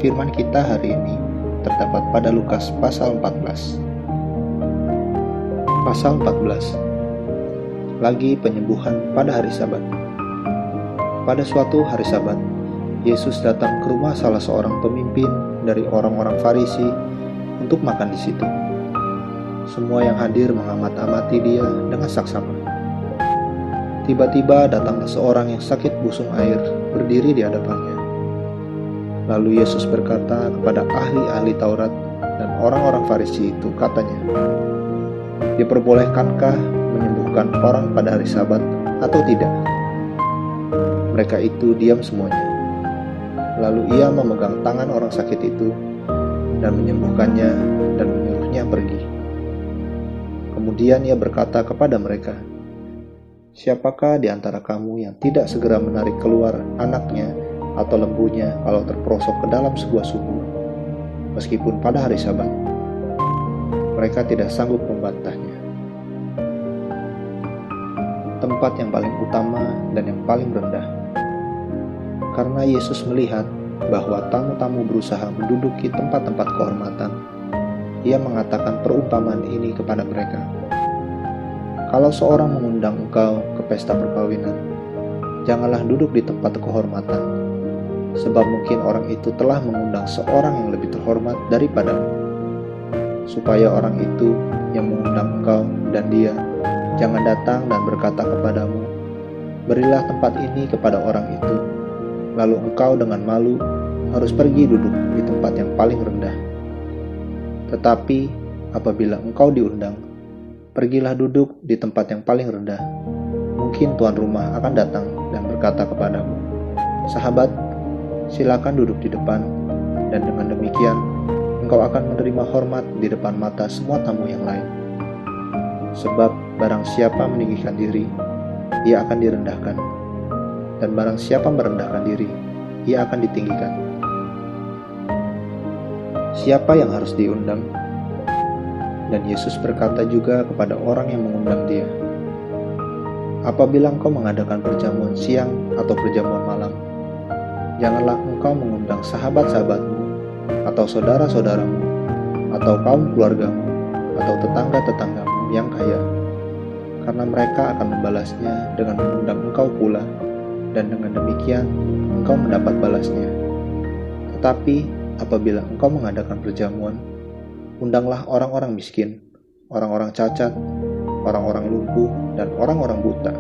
firman kita hari ini terdapat pada Lukas pasal 14. Pasal 14. Lagi penyembuhan pada hari Sabat. Pada suatu hari Sabat, Yesus datang ke rumah salah seorang pemimpin dari orang-orang Farisi untuk makan di situ. Semua yang hadir mengamat-amati dia dengan saksama. Tiba-tiba datanglah seorang yang sakit busung air berdiri di hadapannya. Lalu Yesus berkata kepada ahli-ahli Taurat dan orang-orang Farisi itu, katanya, "Diperbolehkankah menyembuhkan orang pada hari Sabat atau tidak?" Mereka itu diam semuanya. Lalu ia memegang tangan orang sakit itu dan menyembuhkannya dan menyuruhnya pergi. Kemudian ia berkata kepada mereka, "Siapakah di antara kamu yang tidak segera menarik keluar anaknya atau lembunya kalau terperosok ke dalam sebuah sumur, meskipun pada hari Sabat?" Mereka tidak sanggup membantahnya. Tempat yang paling utama dan yang paling rendah. Karena Yesus melihat bahwa tamu-tamu berusaha menduduki tempat-tempat kehormatan, ia mengatakan perumpamaan ini kepada mereka. Kalau seorang mengundang engkau ke pesta perkawinan, janganlah duduk di tempat kehormatan, sebab mungkin orang itu telah mengundang seorang yang lebih terhormat daripadamu. Supaya orang itu yang mengundang engkau dan dia jangan datang dan berkata kepadamu, "Berilah tempat ini kepada orang itu," lalu engkau dengan malu harus pergi duduk di tempat yang paling rendah. Tetapi apabila engkau diundang, pergilah duduk di tempat yang paling rendah. Mungkin tuan rumah akan datang dan berkata kepadamu, "Sahabat, silakan duduk di depan," dan dengan demikian engkau akan menerima hormat di depan mata semua tamu yang lain. Sebab barang siapa meninggikan diri, ia akan direndahkan, dan barang siapa merendahkan diri, ia akan ditinggikan. Siapa yang harus diundang? Dan Yesus berkata juga kepada orang yang mengundang dia, "Apabila engkau mengadakan perjamuan siang atau perjamuan malam, janganlah engkau mengundang sahabat-sahabatmu, atau saudara-saudaramu, atau kaum keluargamu, atau tetangga-tetanggamu yang kaya, karena mereka akan membalasnya dengan mengundang engkau pula, dan dengan demikian engkau mendapat balasnya. Tetapi apabila engkau mengadakan perjamuan, undanglah orang-orang miskin, orang-orang cacat, orang-orang lumpuh, dan orang-orang buta,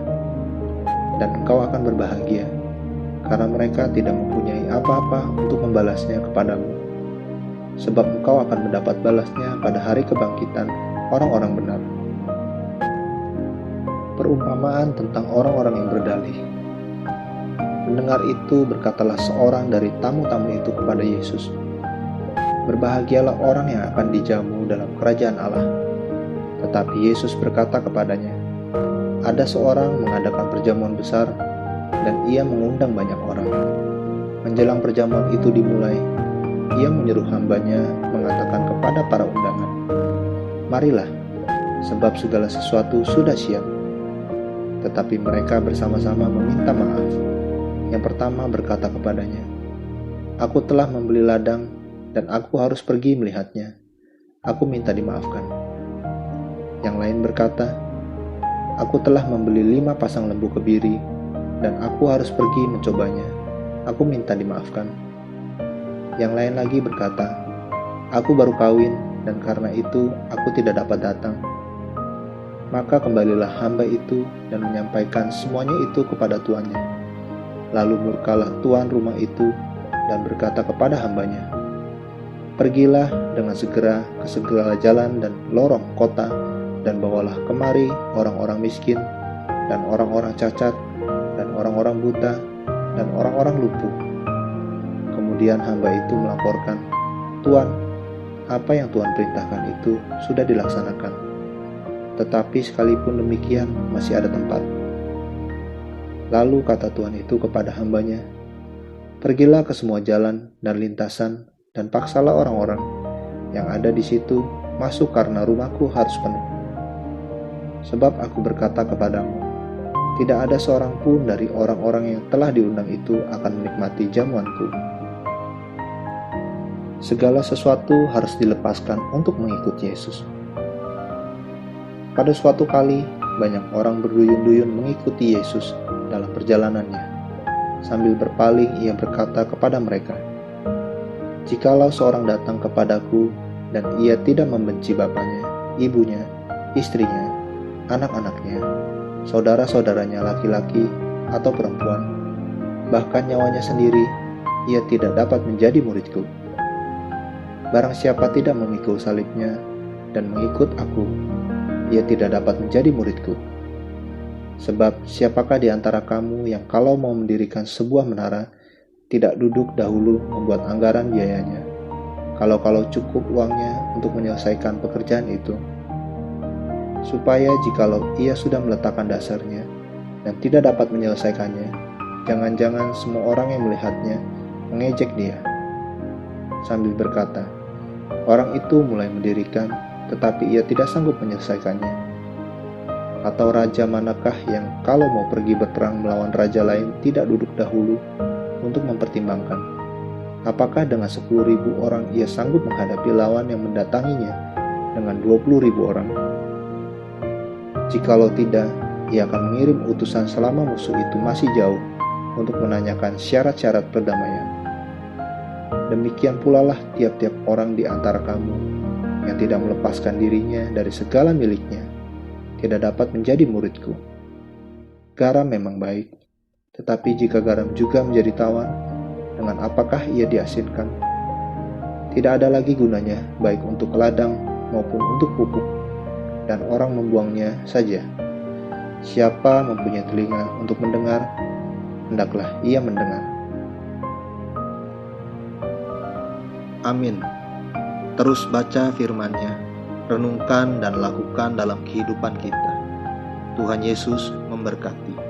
dan engkau akan berbahagia, karena mereka tidak mempunyai apa-apa untuk membalasnya kepadamu, sebab engkau akan mendapat balasnya pada hari kebangkitan orang-orang benar." Perumpamaan tentang orang-orang yang berdalih. Mendengar itu, berkatalah seorang dari tamu-tamu itu kepada Yesus, "Berbahagialah orang yang akan dijamu dalam kerajaan Allah." Tetapi Yesus berkata kepadanya, "Ada seorang mengadakan perjamuan besar, dan ia mengundang banyak orang. Menjelang perjamuan itu dimulai, ia menyuruh hambanya mengatakan kepada para undangan, 'Marilah, sebab segala sesuatu sudah siap.' Tetapi mereka bersama-sama meminta maaf. Yang pertama berkata kepadanya, 'Aku telah membeli ladang, dan aku harus pergi melihatnya. Aku minta dimaafkan.' Yang lain berkata, 'Aku telah membeli 5 pasang lembu kebiri, dan aku harus pergi mencobanya. Aku minta dimaafkan.' Yang lain lagi berkata, 'Aku baru kawin, dan karena itu aku tidak dapat datang.' Maka kembalilah hamba itu dan menyampaikan semuanya itu kepada tuannya. Lalu murkalah tuan rumah itu dan berkata kepada hambanya, 'Pergilah dengan segera ke segala jalan dan lorong kota, dan bawalah kemari orang-orang miskin, dan orang-orang cacat, dan orang-orang buta, dan orang-orang lumpuh.' Kemudian hamba itu melaporkan, 'Tuan, apa yang Tuan perintahkan itu sudah dilaksanakan. Tetapi sekalipun demikian masih ada tempat.' Lalu kata tuan itu kepada hambanya, 'Pergilah ke semua jalan dan lintasan, dan paksalah orang-orang yang ada di situ masuk, karena rumahku harus penuh. Sebab aku berkata kepadamu, tidak ada seorang pun dari orang-orang yang telah diundang itu akan menikmati jamuanku.' Segala sesuatu harus dilepaskan untuk mengikut Yesus. Pada suatu kali, banyak orang berduyun-duyun mengikuti Yesus dalam perjalanannya. Sambil berpaling, ia berkata kepada mereka, "Jikalau seorang datang kepadaku dan ia tidak membenci bapaknya, ibunya, istrinya, anak-anaknya, saudara-saudaranya laki-laki atau perempuan, bahkan nyawanya sendiri, ia tidak dapat menjadi muridku. Barang siapa tidak memikul salibnya dan mengikut aku, ia tidak dapat menjadi muridku. Sebab siapakah di antara kamu yang kalau mau mendirikan sebuah menara, tidak duduk dahulu membuat anggaran biayanya, kalau cukup uangnya untuk menyelesaikan pekerjaan itu, supaya jikalau ia sudah meletakkan dasarnya dan tidak dapat menyelesaikannya, jangan-jangan semua orang yang melihatnya mengejek dia, sambil berkata, 'Orang itu mulai mendirikan, tetapi ia tidak sanggup menyelesaikannya.' Atau raja manakah yang kalau mau pergi berperang melawan raja lain tidak duduk dahulu untuk mempertimbangkan, apakah dengan 10.000 orang ia sanggup menghadapi lawan yang mendatanginya dengan 20.000 orang? Jikalau tidak, ia akan mengirim utusan selama musuh itu masih jauh untuk menanyakan syarat-syarat perdamaian. Demikian pula lah tiap-tiap orang di antara kamu yang tidak melepaskan dirinya dari segala miliknya, tidak dapat menjadi muridku. Garam memang baik, tetapi jika garam juga menjadi tawar, dengan apakah ia diasinkan? Tidak ada lagi gunanya baik untuk ladang maupun untuk pupuk, dan orang membuangnya saja. Siapa mempunyai telinga untuk mendengar, hendaklah ia mendengar." Amin. Terus baca firman-Nya, renungkan dan lakukan dalam kehidupan kita. Tuhan Yesus memberkati.